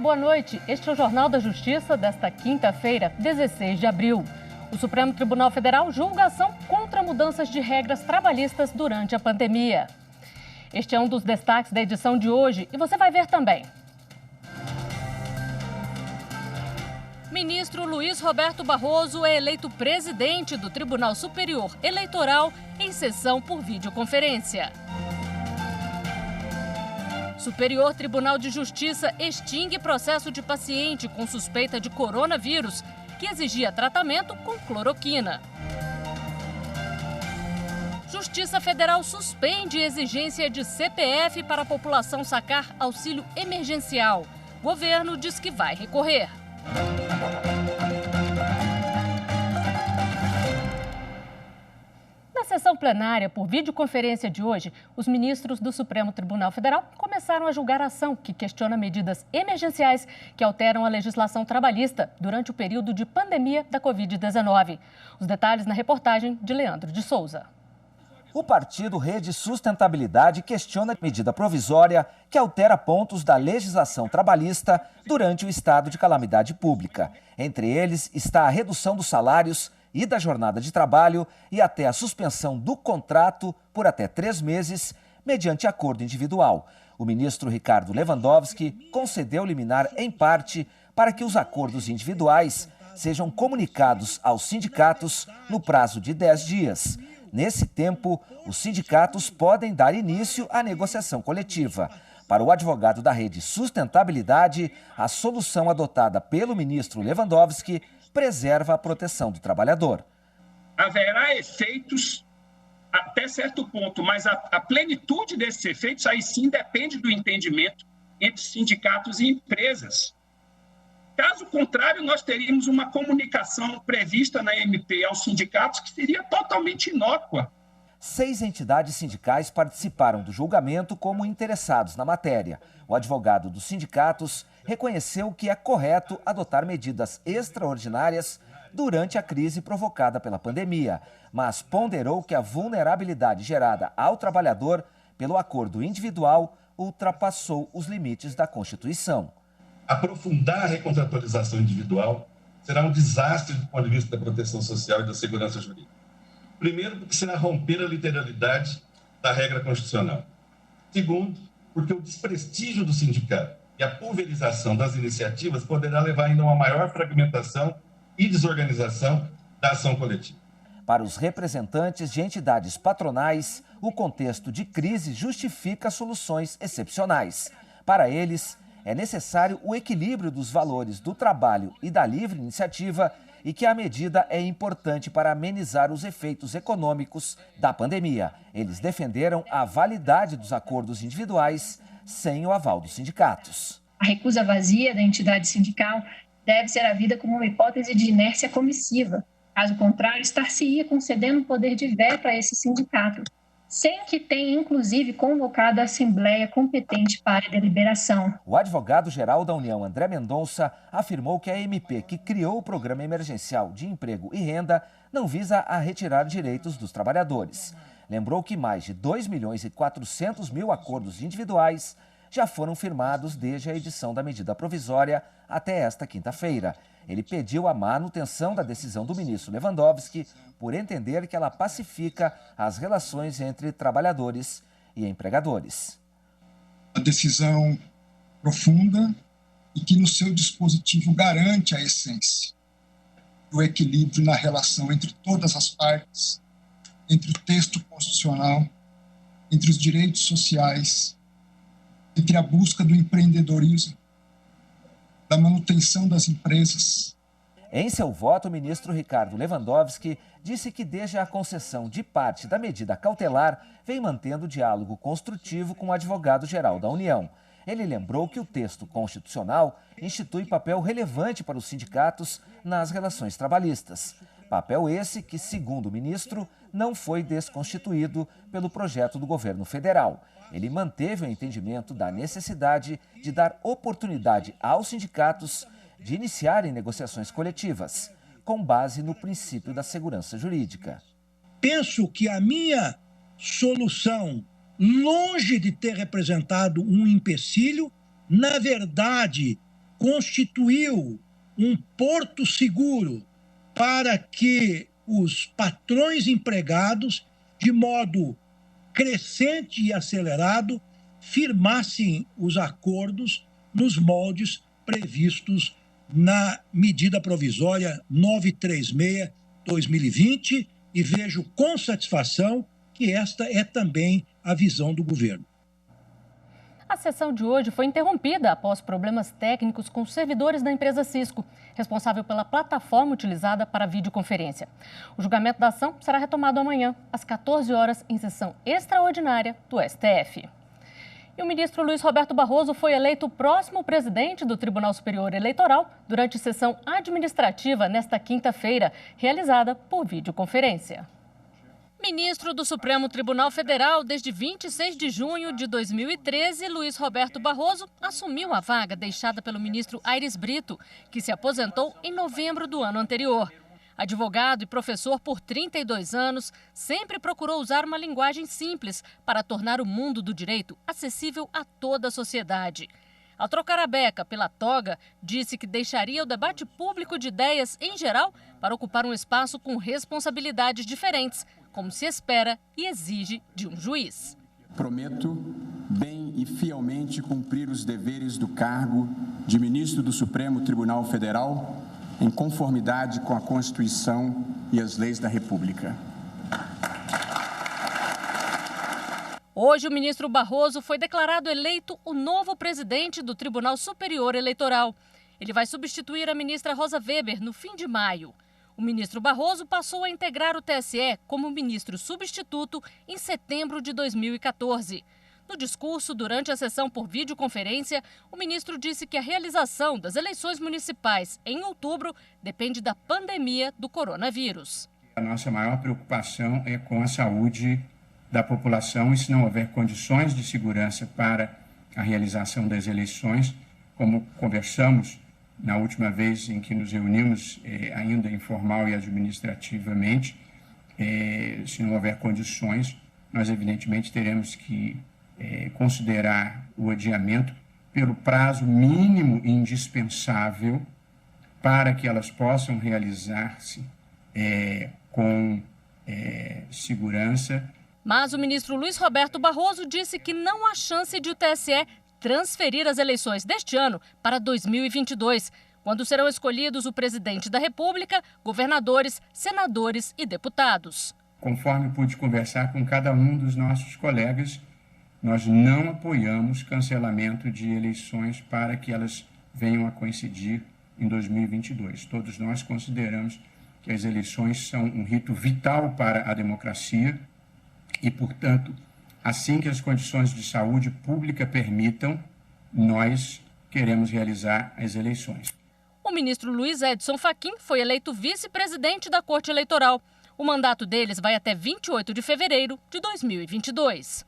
boa noite. Este é o Jornal da Justiça desta quinta-feira, 16 de abril. O Supremo Tribunal Federal julga ação contra mudanças de regras trabalhistas durante a pandemia. Este é um dos destaques da edição de hoje e você vai ver também. Ministro Luiz Roberto Barroso é eleito presidente do Tribunal Superior Eleitoral em sessão por videoconferência. Superior Tribunal de Justiça extingue processo de paciente com suspeita de coronavírus que exigia tratamento com cloroquina. Justiça Federal suspende exigência de CPF para a população sacar auxílio emergencial. Governo diz que vai recorrer. Na sessão plenária por videoconferência de hoje, os ministros do Supremo Tribunal Federal começaram a julgar a ação que questiona medidas emergenciais que alteram a legislação trabalhista durante o período de pandemia da Covid-19. Os detalhes na reportagem de Leandro de Souza. O partido Rede Sustentabilidade questiona a medida provisória que altera pontos da legislação trabalhista durante o estado de calamidade pública. Entre eles está a redução dos salários e da jornada de trabalho e até a suspensão do contrato por até 3 meses, mediante acordo individual. O ministro Ricardo Lewandowski concedeu liminar em parte para que os acordos individuais sejam comunicados aos sindicatos no prazo de 10 dias. Nesse tempo, os sindicatos podem dar início à negociação coletiva. Para o advogado da Rede Sustentabilidade, a solução adotada pelo ministro Lewandowski preserva a proteção do trabalhador. Haverá efeitos até certo ponto, mas a plenitude desses efeitos aí sim depende do entendimento entre sindicatos e empresas. Caso contrário, nós teríamos uma comunicação prevista na MP aos sindicatos que seria totalmente inócua. 6 entidades sindicais participaram do julgamento como interessados na matéria. O advogado dos sindicatos reconheceu que é correto adotar medidas extraordinárias durante a crise provocada pela pandemia, mas ponderou que a vulnerabilidade gerada ao trabalhador pelo acordo individual ultrapassou os limites da Constituição. Aprofundar a recontratualização individual será um desastre do ponto de vista da proteção social e da segurança jurídica. Primeiro, porque será romper a literalidade da regra constitucional. Segundo, porque o desprestígio do sindicato e a pulverização das iniciativas poderá levar ainda a uma maior fragmentação e desorganização da ação coletiva. Para os representantes de entidades patronais, o contexto de crise justifica soluções excepcionais. Para eles, é necessário o equilíbrio dos valores do trabalho e da livre iniciativa e que a medida é importante para amenizar os efeitos econômicos da pandemia. Eles defenderam a validade dos acordos individuais sem o aval dos sindicatos. A recusa vazia da entidade sindical deve ser havida como uma hipótese de inércia comissiva. Caso contrário, estar-se-ia concedendo um poder de veto a esse sindicato, sem que tenha, inclusive, convocado a Assembleia competente para a deliberação. O advogado-geral da União, André Mendonça, afirmou que a MP que criou o Programa Emergencial de Emprego e Renda não visa a retirar direitos dos trabalhadores. Lembrou que mais de 2.400.000 acordos individuais já foram firmados desde a edição da medida provisória até esta quinta-feira. Ele pediu a manutenção da decisão do ministro Lewandowski por entender que ela pacifica as relações entre trabalhadores e empregadores. A decisão profunda e que no seu dispositivo garante a essência do equilíbrio na relação entre todas as partes, entre o texto constitucional, entre os direitos sociais, entre a busca do empreendedorismo, da manutenção das empresas. Em seu voto, o ministro Ricardo Lewandowski disse que desde a concessão de parte da medida cautelar, vem mantendo diálogo construtivo com o advogado-geral da União. Ele lembrou que o texto constitucional institui papel relevante para os sindicatos nas relações trabalhistas. Papel esse que, segundo o ministro, não foi desconstituído pelo projeto do governo federal. Ele manteve o entendimento da necessidade de dar oportunidade aos sindicatos de iniciarem negociações coletivas, com base no princípio da segurança jurídica. Penso que a minha solução, longe de ter representado um empecilho, na verdade, constituiu um porto seguro para que os patrões empregados, de modo crescente e acelerado, firmassem os acordos nos moldes previstos na medida provisória 936/2020 e vejo com satisfação que esta é também a visão do governo. A sessão de hoje foi interrompida após problemas técnicos com os servidores da empresa Cisco, responsável pela plataforma utilizada para a videoconferência. O julgamento da ação será retomado amanhã, às 14 horas, em sessão extraordinária do STF. E o ministro Luiz Roberto Barroso foi eleito o próximo presidente do Tribunal Superior Eleitoral durante sessão administrativa nesta quinta-feira, realizada por videoconferência. Ministro do Supremo Tribunal Federal desde 26 de junho de 2013, Luiz Roberto Barroso assumiu a vaga deixada pelo ministro Aires Brito, que se aposentou em novembro do ano anterior. Advogado e professor por 32 anos, sempre procurou usar uma linguagem simples para tornar o mundo do direito acessível a toda a sociedade. Ao trocar a beca pela toga, disse que deixaria o debate público de ideias em geral para ocupar um espaço com responsabilidades diferentes, como se espera e exige de um juiz. Prometo bem e fielmente cumprir os deveres do cargo de ministro do Supremo Tribunal Federal, em conformidade com a Constituição e as leis da República. Hoje, o ministro Barroso foi declarado eleito o novo presidente do Tribunal Superior Eleitoral. Ele vai substituir a ministra Rosa Weber no fim de maio. O ministro Barroso passou a integrar o TSE como ministro substituto em setembro de 2014. No discurso, durante a sessão por videoconferência, o ministro disse que a realização das eleições municipais em outubro depende da pandemia do coronavírus. A nossa maior preocupação é com a saúde da população e se não houver condições de segurança para a realização das eleições, como conversamos na última vez em que nos reunimos, ainda informal e administrativamente, se não houver condições, nós evidentemente teremos que considerar o adiamento pelo prazo mínimo indispensável para que elas possam realizar-se com segurança. Mas o ministro Luiz Roberto Barroso disse que não há chance de o TSE transferir as eleições deste ano para 2022, quando serão escolhidos o presidente da República, governadores, senadores e deputados. Conforme pude conversar com cada um dos nossos colegas, nós não apoiamos cancelamento de eleições para que elas venham a coincidir em 2022. Todos nós consideramos que as eleições são um rito vital para a democracia e, portanto, assim que as condições de saúde pública permitam, nós queremos realizar as eleições. O ministro Luiz Edson Fachin foi eleito vice-presidente da Corte Eleitoral. O mandato deles vai até 28 de fevereiro de 2022.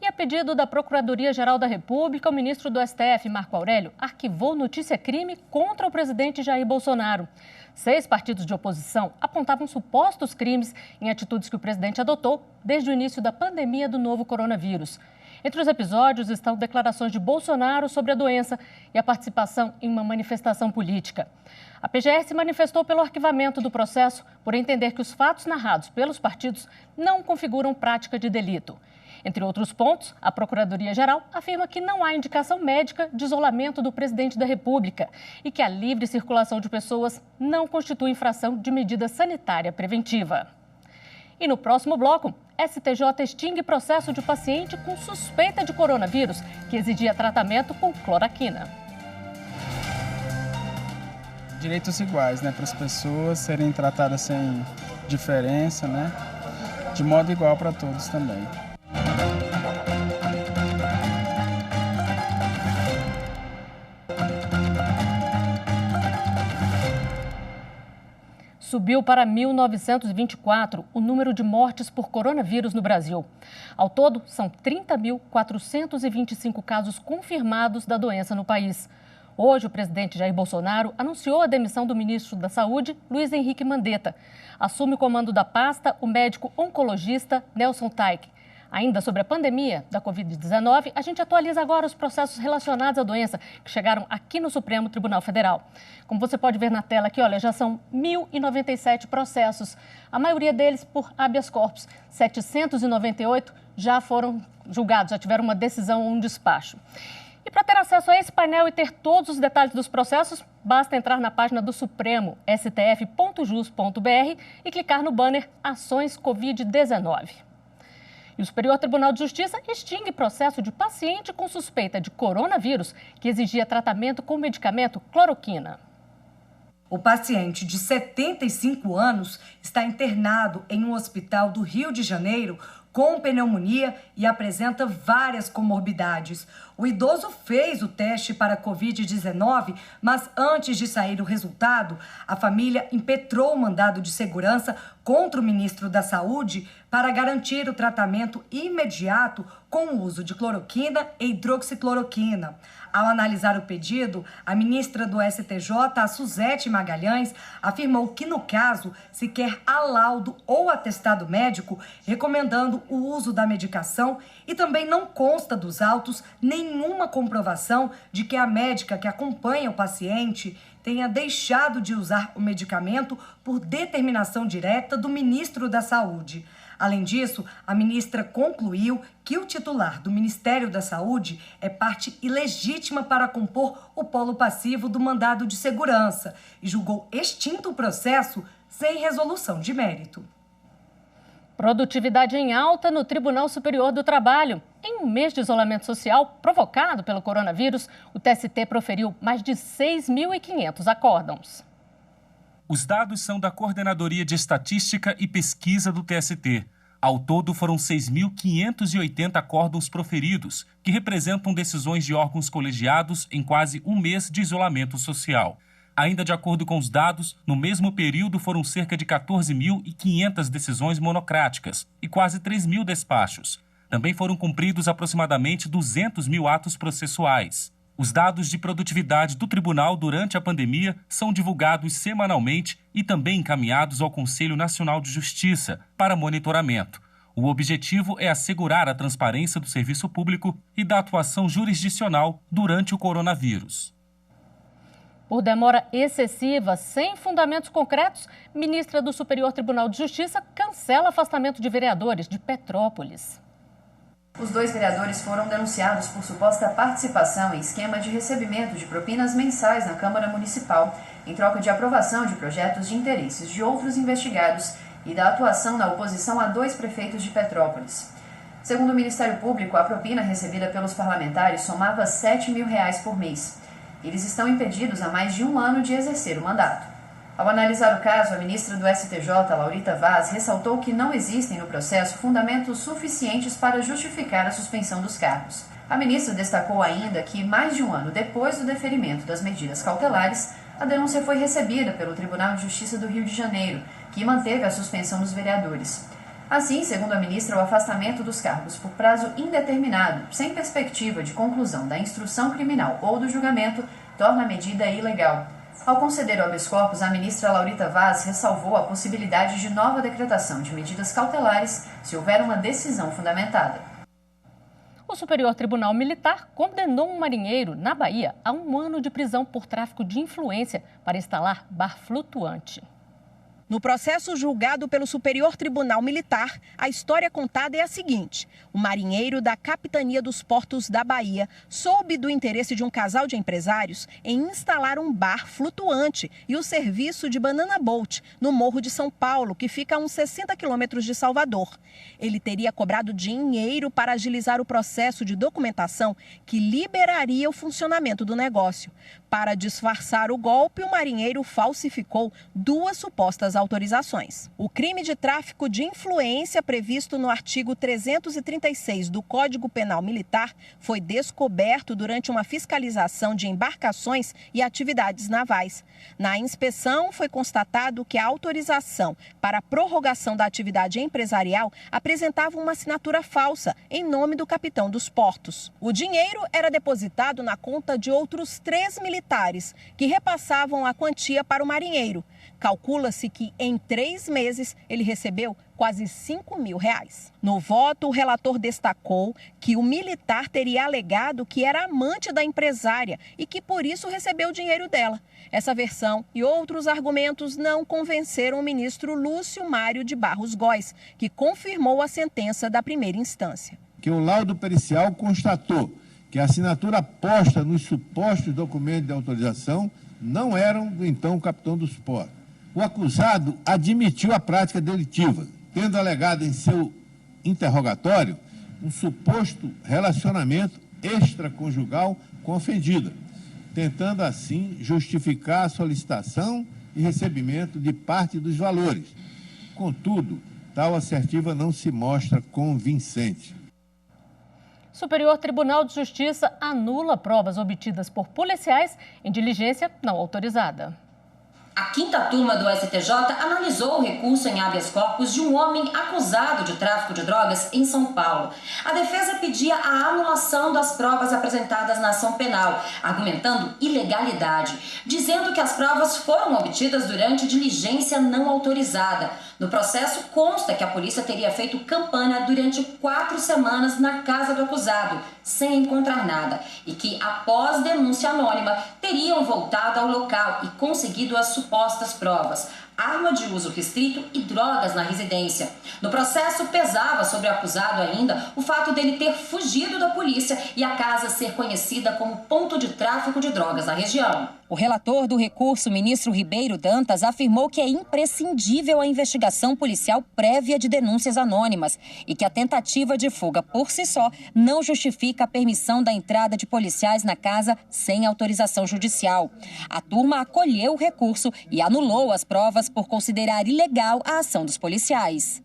E a pedido da Procuradoria-Geral da República, o ministro do STF, Marco Aurélio, arquivou notícia-crime contra o presidente Jair Bolsonaro. 6 partidos de oposição apontavam supostos crimes em atitudes que o presidente adotou desde o início da pandemia do novo coronavírus. Entre os episódios estão declarações de Bolsonaro sobre a doença e a participação em uma manifestação política. A PGR se manifestou pelo arquivamento do processo por entender que os fatos narrados pelos partidos não configuram prática de delito. Entre outros pontos, a Procuradoria-Geral afirma que não há indicação médica de isolamento do presidente da República e que a livre circulação de pessoas não constitui infração de medida sanitária preventiva. E no próximo bloco, STJ extingue processo de paciente com suspeita de coronavírus que exigia tratamento com cloroquina. Direitos iguais, para as pessoas serem tratadas sem diferença, de modo igual para todos também. Subiu para 1.924 o número de mortes por coronavírus no Brasil. Ao todo, são 30.425 casos confirmados da doença no país. Hoje, o presidente Jair Bolsonaro anunciou a demissão do ministro da Saúde, Luiz Henrique Mandetta. Assume o comando da pasta o médico oncologista Nelson Taik. Ainda sobre a pandemia da Covid-19, a gente atualiza agora os processos relacionados à doença que chegaram aqui no Supremo Tribunal Federal. Como você pode ver na tela aqui, olha, já são 1.097 processos, a maioria deles por habeas corpus. 798 já foram julgados, já tiveram uma decisão ou um despacho. E para ter acesso a esse painel e ter todos os detalhes dos processos, basta entrar na página do Supremo, stf.jus.br, e clicar no banner Ações Covid-19. E o Superior Tribunal de Justiça extingue processo de paciente com suspeita de coronavírus que exigia tratamento com medicamento cloroquina. O paciente de 75 anos está internado em um hospital do Rio de Janeiro com pneumonia e apresenta várias comorbidades. O idoso fez o teste para Covid-19, mas antes de sair o resultado, a família impetrou o mandado de segurança contra o ministro da Saúde para garantir o tratamento imediato com o uso de cloroquina e hidroxicloroquina. Ao analisar o pedido, a ministra do STJ, a Suzete Magalhães, afirmou que, no caso, se quer laudo ou atestado médico recomendando o uso da medicação e também não consta dos autos nenhuma comprovação de que a médica que acompanha o paciente tenha deixado de usar o medicamento por determinação direta do ministro da Saúde. Além disso, a ministra concluiu que o titular do Ministério da Saúde é parte ilegítima para compor o polo passivo do mandado de segurança e julgou extinto o processo sem resolução de mérito. Produtividade em alta no Tribunal Superior do Trabalho. Em um mês de isolamento social provocado pelo coronavírus, o TST proferiu mais de 6.500 acórdãos. Os dados são da Coordenadoria de Estatística e Pesquisa do TST. Ao todo, foram 6.580 acórdãos proferidos, que representam decisões de órgãos colegiados em quase um mês de isolamento social. Ainda de acordo com os dados, no mesmo período foram cerca de 14.500 decisões monocráticas e quase 3.000 despachos. Também foram cumpridos aproximadamente 200.000 atos processuais. Os dados de produtividade do tribunal durante a pandemia são divulgados semanalmente e também encaminhados ao Conselho Nacional de Justiça para monitoramento. O objetivo é assegurar a transparência do serviço público e da atuação jurisdicional durante o coronavírus. Por demora excessiva, sem fundamentos concretos, ministra do Superior Tribunal de Justiça cancela afastamento de vereadores de Petrópolis. Os 2 vereadores foram denunciados por suposta participação em esquema de recebimento de propinas mensais na Câmara Municipal, em troca de aprovação de projetos de interesses de outros investigados e da atuação na oposição a 2 prefeitos de Petrópolis. Segundo o Ministério Público, a propina recebida pelos parlamentares somava R$ 7.000 por mês. Eles estão impedidos há mais de um ano de exercer o mandato. Ao analisar o caso, a ministra do STJ, Laurita Vaz, ressaltou que não existem no processo fundamentos suficientes para justificar a suspensão dos cargos. A ministra destacou ainda que, mais de um ano depois do deferimento das medidas cautelares, a denúncia foi recebida pelo Tribunal de Justiça do Rio de Janeiro, que manteve a suspensão dos vereadores. Assim, segundo a ministra, o afastamento dos cargos por prazo indeterminado, sem perspectiva de conclusão da instrução criminal ou do julgamento, torna a medida ilegal. Ao conceder o habeas corpus, a ministra Laurita Vaz ressalvou a possibilidade de nova decretação de medidas cautelares se houver uma decisão fundamentada. O Superior Tribunal Militar condenou um marinheiro na Bahia a 1 ano de prisão por tráfico de influência para instalar bar flutuante. No processo julgado pelo Superior Tribunal Militar, a história contada é a seguinte: o marinheiro da Capitania dos Portos da Bahia soube do interesse de um casal de empresários em instalar um bar flutuante e o serviço de banana boat no Morro de São Paulo, que fica a uns 60 quilômetros de Salvador. Ele teria cobrado dinheiro para agilizar o processo de documentação que liberaria o funcionamento do negócio. Para disfarçar o golpe, o marinheiro falsificou 2 supostas autorizações. O crime de tráfico de influência previsto no artigo 336 do Código Penal Militar foi descoberto durante uma fiscalização de embarcações e atividades navais. Na inspeção, foi constatado que a autorização para a prorrogação da atividade empresarial apresentava uma assinatura falsa em nome do capitão dos portos. O dinheiro era depositado na conta de outros 3 militares, que repassavam a quantia para o marinheiro. Calcula-se que em 3 meses ele recebeu quase R$5 mil. No voto, o relator destacou que o militar teria alegado que era amante da empresária e que por isso recebeu o dinheiro dela. Essa versão e outros argumentos não convenceram o ministro Lúcio Mário de Barros Góes, que confirmou a sentença da primeira instância. Que o laudo pericial constatou que a assinatura posta nos supostos documentos de autorização não eram do então capitão dos portos. O acusado admitiu a prática delitiva, tendo alegado em seu interrogatório um suposto relacionamento extraconjugal com a ofendida, tentando assim justificar a solicitação e recebimento de parte dos valores. Contudo, tal assertiva não se mostra convincente. Superior Tribunal de Justiça anula provas obtidas por policiais em diligência não autorizada. A 5ª turma do STJ analisou o recurso em habeas corpus de um homem acusado de tráfico de drogas em São Paulo. A defesa pedia a anulação das provas apresentadas na ação penal, argumentando ilegalidade, dizendo que as provas foram obtidas durante diligência não autorizada. No processo consta que a polícia teria feito campanha durante 4 semanas na casa do acusado, sem encontrar nada, e que após denúncia anônima teriam voltado ao local e conseguido as supostas provas, arma de uso restrito e drogas na residência. No processo pesava sobre o acusado ainda o fato dele ter fugido da polícia e a casa ser conhecida como ponto de tráfico de drogas na região. O relator do recurso, ministro Ribeiro Dantas, afirmou que é imprescindível a investigação policial prévia de denúncias anônimas e que a tentativa de fuga por si só não justifica a permissão da entrada de policiais na casa sem autorização judicial. A turma acolheu o recurso e anulou as provas por considerar ilegal a ação dos policiais.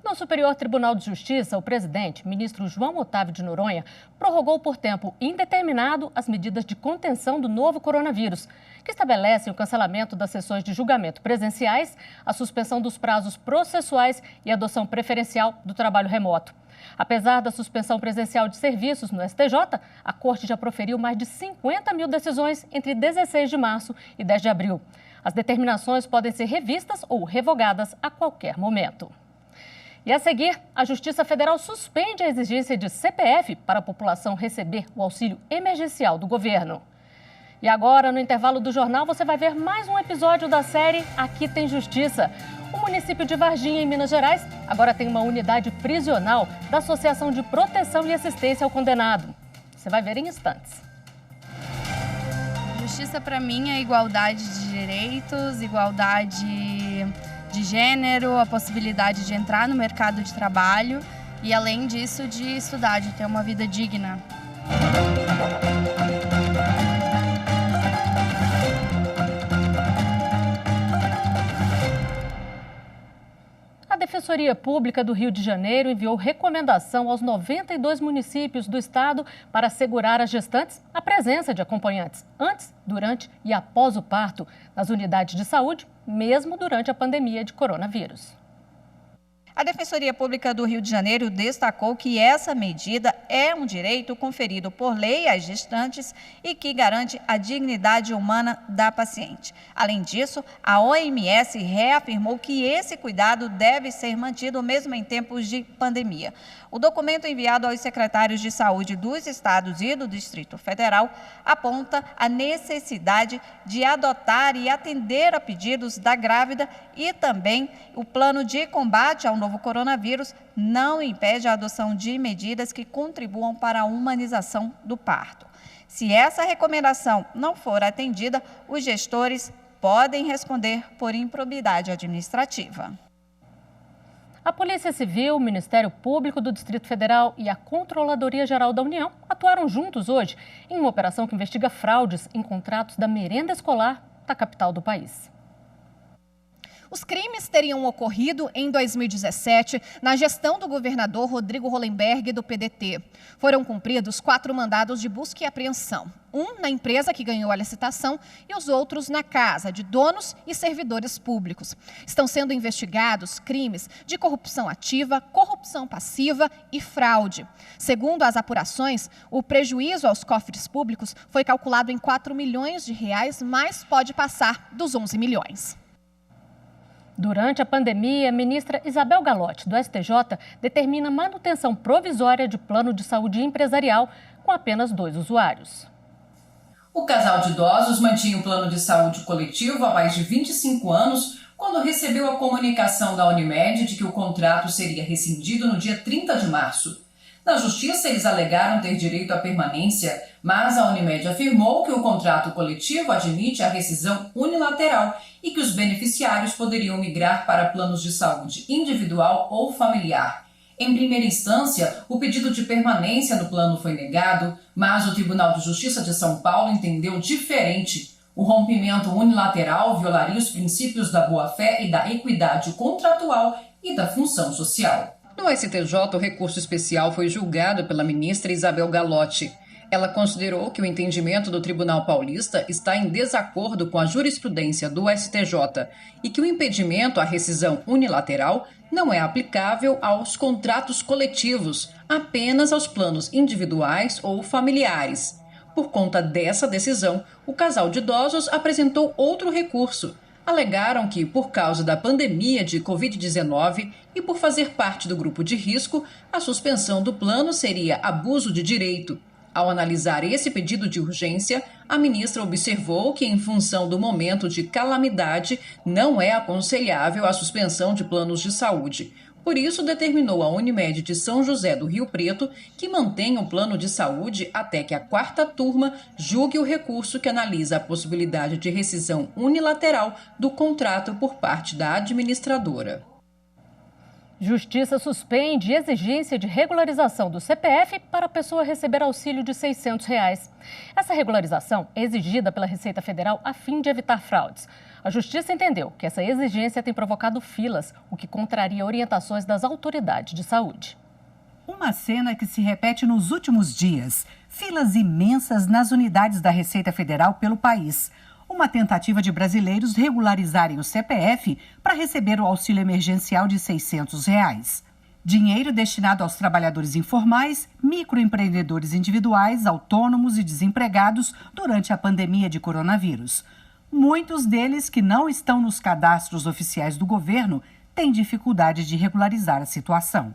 No Superior Tribunal de Justiça, o presidente, ministro João Otávio de Noronha, prorrogou por tempo indeterminado as medidas de contenção do novo coronavírus, que estabelecem o cancelamento das sessões de julgamento presenciais, a suspensão dos prazos processuais e a adoção preferencial do trabalho remoto. Apesar da suspensão presencial de serviços no STJ, a Corte já proferiu mais de 50 mil decisões entre 16 de março e 10 de abril. As determinações podem ser revistas ou revogadas a qualquer momento. E a seguir, a Justiça Federal suspende a exigência de CPF para a população receber o auxílio emergencial do governo. E agora, no intervalo do jornal, você vai ver mais um episódio da série Aqui Tem Justiça. O município de Varginha, em Minas Gerais, agora tem uma unidade prisional da Associação de Proteção e Assistência ao Condenado. Você vai ver em instantes. Justiça, para mim, é igualdade de direitos, igualdade de gênero, a possibilidade de entrar no mercado de trabalho e, além disso, de estudar, de ter uma vida digna. A Defensoria Pública do Rio de Janeiro enviou recomendação aos 92 municípios do estado para assegurar às gestantes a presença de acompanhantes antes, durante e após o parto nas unidades de saúde, mesmo durante a pandemia de coronavírus. A Defensoria Pública do Rio de Janeiro destacou que essa medida é um direito conferido por lei às gestantes e que garante a dignidade humana da paciente. Além disso, a OMS reafirmou que esse cuidado deve ser mantido mesmo em tempos de pandemia. O documento enviado aos secretários de saúde dos estados e do Distrito Federal aponta a necessidade de adotar e atender a pedidos da grávida e também o plano de combate ao novo coronavírus não impede a adoção de medidas que contribuam para a humanização do parto. Se essa recomendação não for atendida, os gestores podem responder por improbidade administrativa. A Polícia Civil, o Ministério Público do Distrito Federal e a Controladoria Geral da União atuaram juntos hoje em uma operação que investiga fraudes em contratos da merenda escolar da capital do país. Os crimes teriam ocorrido em 2017, na gestão do governador Rodrigo Hollenberg, do PDT. Foram cumpridos 4 mandados de busca e apreensão. Um na empresa que ganhou a licitação e os outros na casa de donos e servidores públicos. Estão sendo investigados crimes de corrupção ativa, corrupção passiva e fraude. Segundo as apurações, o prejuízo aos cofres públicos foi calculado em R$ 4 milhões, mas pode passar dos 11 milhões. Durante a pandemia, a ministra Isabel Galotti, do STJ, determina manutenção provisória de plano de saúde empresarial com apenas 2 usuários. O casal de idosos mantinha o plano de saúde coletivo há mais de 25 anos, quando recebeu a comunicação da Unimed de que o contrato seria rescindido no dia 30 de março. Na justiça, eles alegaram ter direito à permanência, mas a Unimed afirmou que o contrato coletivo admite a rescisão unilateral e que os beneficiários poderiam migrar para planos de saúde individual ou familiar. Em primeira instância, o pedido de permanência no plano foi negado, mas o Tribunal de Justiça de São Paulo entendeu diferente. O rompimento unilateral violaria os princípios da boa-fé e da equidade contratual e da função social. No STJ, o recurso especial foi julgado pela ministra Isabel Galotti. Ela considerou que o entendimento do Tribunal Paulista está em desacordo com a jurisprudência do STJ e que o impedimento à rescisão unilateral não é aplicável aos contratos coletivos, apenas aos planos individuais ou familiares. Por conta dessa decisão, o casal de idosos apresentou outro recurso. Alegaram que, por causa da pandemia de Covid-19 e por fazer parte do grupo de risco, a suspensão do plano seria abuso de direito. Ao analisar esse pedido de urgência, a ministra observou que, em função do momento de calamidade, não é aconselhável a suspensão de planos de saúde. Por isso, determinou a Unimed de São José do Rio Preto que mantenha o plano de saúde até que a 4ª turma julgue o recurso que analisa a possibilidade de rescisão unilateral do contrato por parte da administradora. Justiça suspende exigência de regularização do CPF para a pessoa receber auxílio de R$ 600. Essa regularização é exigida pela Receita Federal a fim de evitar fraudes. A Justiça entendeu que essa exigência tem provocado filas, o que contraria orientações das autoridades de saúde. Uma cena que se repete nos últimos dias. Filas imensas nas unidades da Receita Federal pelo país. Uma tentativa de brasileiros regularizarem o CPF para receber o auxílio emergencial de R$ 600. Dinheiro destinado aos trabalhadores informais, microempreendedores individuais, autônomos e desempregados durante a pandemia de coronavírus. Muitos deles que não estão nos cadastros oficiais do governo têm dificuldade de regularizar a situação.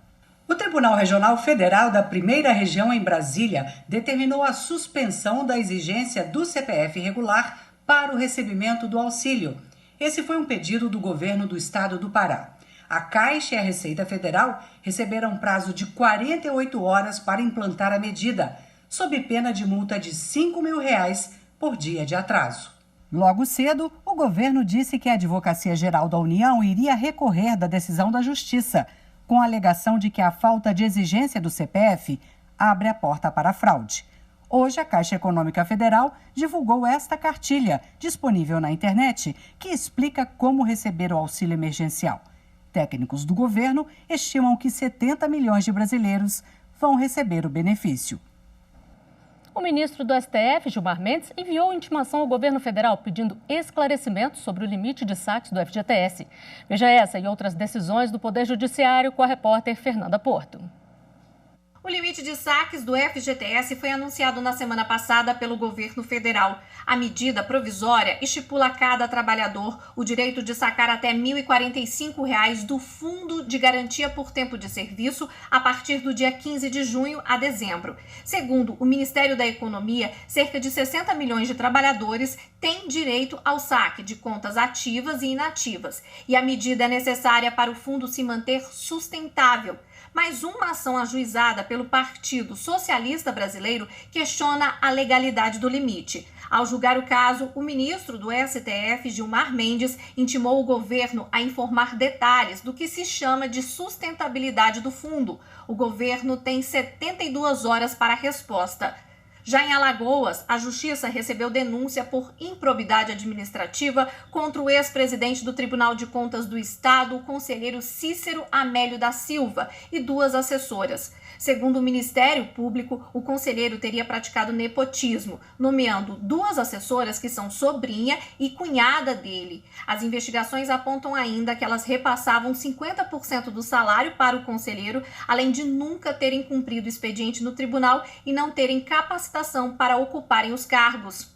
O Tribunal Regional Federal da Primeira Região em Brasília determinou a suspensão da exigência do CPF regular para o recebimento do auxílio. Esse foi um pedido do governo do estado do Pará. A Caixa e a Receita Federal receberam prazo de 48 horas para implantar a medida, sob pena de multa de R$ 5.000 por dia de atraso. Logo cedo, o governo disse que a Advocacia Geral da União iria recorrer da decisão da Justiça, com a alegação de que a falta de exigência do CPF abre a porta para a fraude. Hoje, a Caixa Econômica Federal divulgou esta cartilha, disponível na internet, que explica como receber o auxílio emergencial. Técnicos do governo estimam que 70 milhões de brasileiros vão receber o benefício. O ministro do STF, Gilmar Mendes, enviou intimação ao governo federal pedindo esclarecimentos sobre o limite de saques do FGTS. Veja essa e outras decisões do Poder Judiciário com a repórter Fernanda Porto. O limite de saques do FGTS foi anunciado na semana passada pelo governo federal. A medida provisória estipula a cada trabalhador o direito de sacar até R$ 1.045 do Fundo de Garantia por Tempo de Serviço a partir do dia 15 de junho a dezembro. Segundo o Ministério da Economia, cerca de 60 milhões de trabalhadores têm direito ao saque de contas ativas e inativas. E a medida é necessária para o fundo se manter sustentável. Mas uma ação ajuizada pelo Partido Socialista Brasileiro questiona a legalidade do limite. Ao julgar o caso, o ministro do STF, Gilmar Mendes, intimou o governo a informar detalhes do que se chama de sustentabilidade do fundo. O governo tem 72 horas para a resposta. Já em Alagoas, a Justiça recebeu denúncia por improbidade administrativa contra o ex-presidente do Tribunal de Contas do Estado, o conselheiro Cícero Amélio da Silva, e 2 assessoras. Segundo o Ministério Público, o conselheiro teria praticado nepotismo, nomeando 2 assessoras que são sobrinha e cunhada dele. As investigações apontam ainda que elas repassavam 50% do salário para o conselheiro, além de nunca terem cumprido o expediente no tribunal e não terem capacitação para ocuparem os cargos.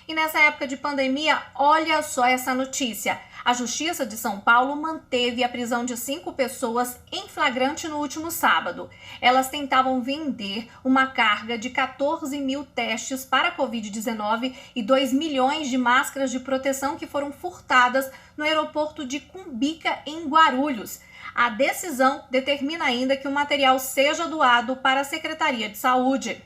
E nessa época de pandemia, olha só essa notícia. A Justiça de São Paulo manteve a prisão de 5 pessoas em flagrante no último sábado. Elas tentavam vender uma carga de 14 mil testes para a Covid-19 e 2 milhões de máscaras de proteção que foram furtadas no aeroporto de Cumbica, em Guarulhos. A decisão determina ainda que o material seja doado para a Secretaria de Saúde.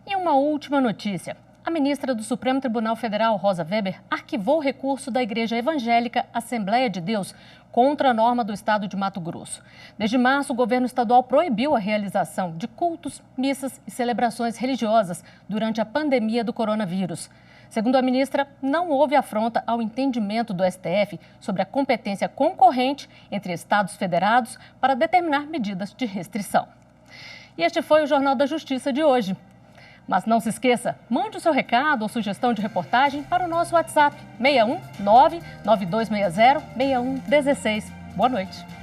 E uma última notícia. A ministra do Supremo Tribunal Federal, Rosa Weber, arquivou o recurso da Igreja Evangélica Assembleia de Deus contra a norma do estado de Mato Grosso. Desde março, o governo estadual proibiu a realização de cultos, missas e celebrações religiosas durante a pandemia do coronavírus. Segundo a ministra, não houve afronta ao entendimento do STF sobre a competência concorrente entre estados federados para determinar medidas de restrição. E este foi o Jornal da Justiça de hoje. Mas não se esqueça, mande o seu recado ou sugestão de reportagem para o nosso WhatsApp 61 99260 6116. Boa noite.